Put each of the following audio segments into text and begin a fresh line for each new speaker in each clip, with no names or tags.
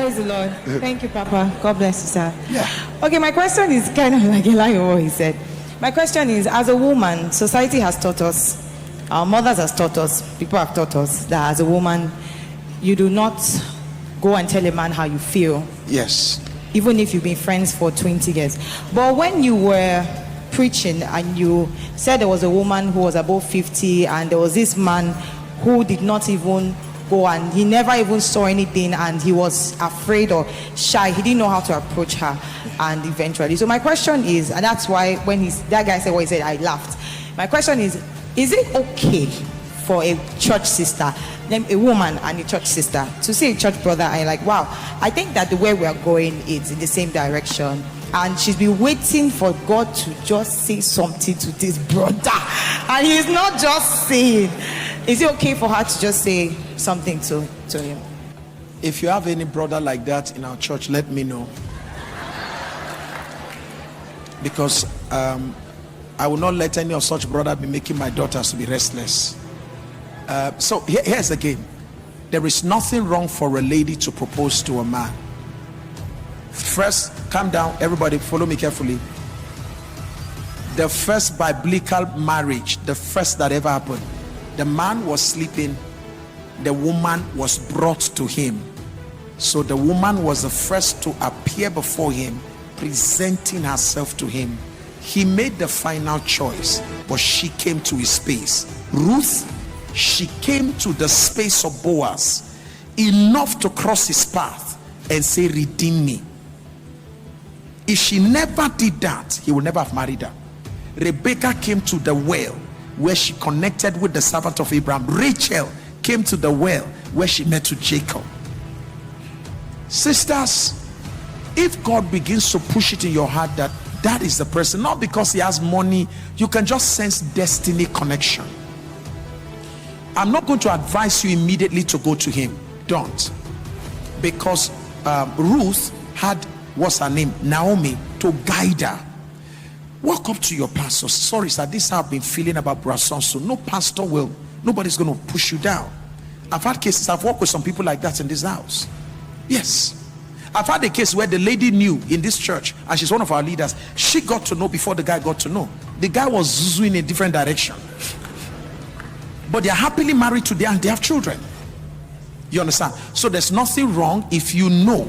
Praise the Lord. Thank you, Papa. God bless you, sir.
Yeah.
Okay, my question is kind of like Elijah he said. My question is, as a woman, society has taught us, our mothers has taught us, people have taught us that as a woman, you do not go and tell a man how you feel.
Yes.
Even if you've been friends for 20 years. But when you were preaching and you said there was a woman who was above 50 and there was this man who did not even go and he never even saw anything and he was afraid or shy, he didn't know how to approach her, and eventually, so my question is, and that's why when that guy said what he said, I laughed. My question is it okay for a church sister, a woman and a church sister, to see a church brother and like, wow, I think that the way we are going is in the same direction, and she's been waiting for God to just say something to this brother and he's not just saying? Is it okay for her to just say something to him?
If you have any brother like that in our church, let me know, because I will not let any of such brother be making my daughters to be restless. So here's the game. There is nothing wrong for a lady to propose to a man. First, calm down, everybody, follow me carefully. The first biblical marriage, the first that ever happened, the man was sleeping, the woman was brought to him. So the woman was the first to appear before him, presenting herself to him. He made the final choice, but she came to his space. Ruth, she came to the space of Boaz enough to cross his path and say, redeem me. If she never did that, he would never have married her. Rebecca came to the well where she connected with the servant of Abraham. Rachel came to the well where she met with Jacob. Sisters, if God begins to push it in your heart that that is the person, not because he has money, you can just sense destiny connection. I'm not going to advise you immediately to go to him. Don't. Because Ruth had, what's her name? Naomi, to guide her. Walk up to your pastor. Sorry, sir, this is how I've been feeling about Brasson. So no pastor will, nobody's going to push you down. I've had cases, I've worked with some people like that in this house. Yes. I've had a case where the lady knew in this church, and she's one of our leaders. She got to know before the guy got to know. The guy was zuzu in a different direction. But they're happily married today and they have children. You understand? So there's nothing wrong if you know.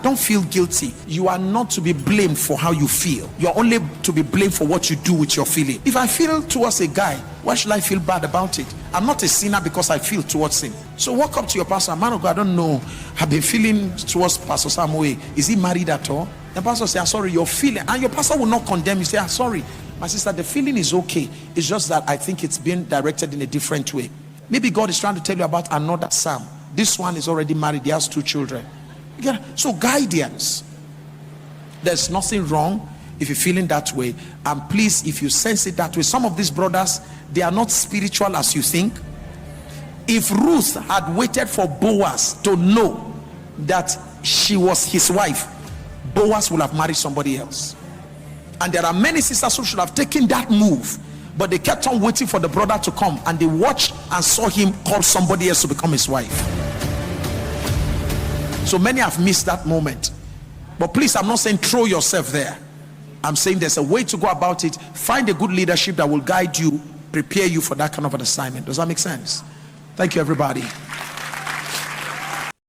Don't feel guilty. You are not to be blamed for how you feel. You're only to be blamed for what you do with your feeling. If I feel towards a guy, why should I feel bad about it? I'm not a sinner because I feel towards him. So walk up to your pastor. Man of God, I don't know, I've been feeling towards Pastor Samuel. Is he married at all? The pastor say, I'm sorry, you're feeling. And your pastor will not condemn you. Say, I'm sorry, my sister, the feeling is okay. It's just that I think it's been directed in a different way. Maybe God is trying to tell you about another Sam. This one is already married. He has 2 children. Yeah. So guidance, there's nothing wrong if you're feeling that way, and please, if you sense it that way, some of these brothers, they are not spiritual as you think. If Ruth had waited for Boaz to know that she was his wife, Boaz would have married somebody else. And there are many sisters who should have taken that move, but they kept on waiting for the brother to come, and they watched and saw him call somebody else to become his wife. So many have missed that moment. But please, I'm not saying throw yourself there. I'm saying there's a way to go about it. Find a good leadership that will guide you, prepare you for that kind of an assignment. Does that make sense? Thank you, everybody.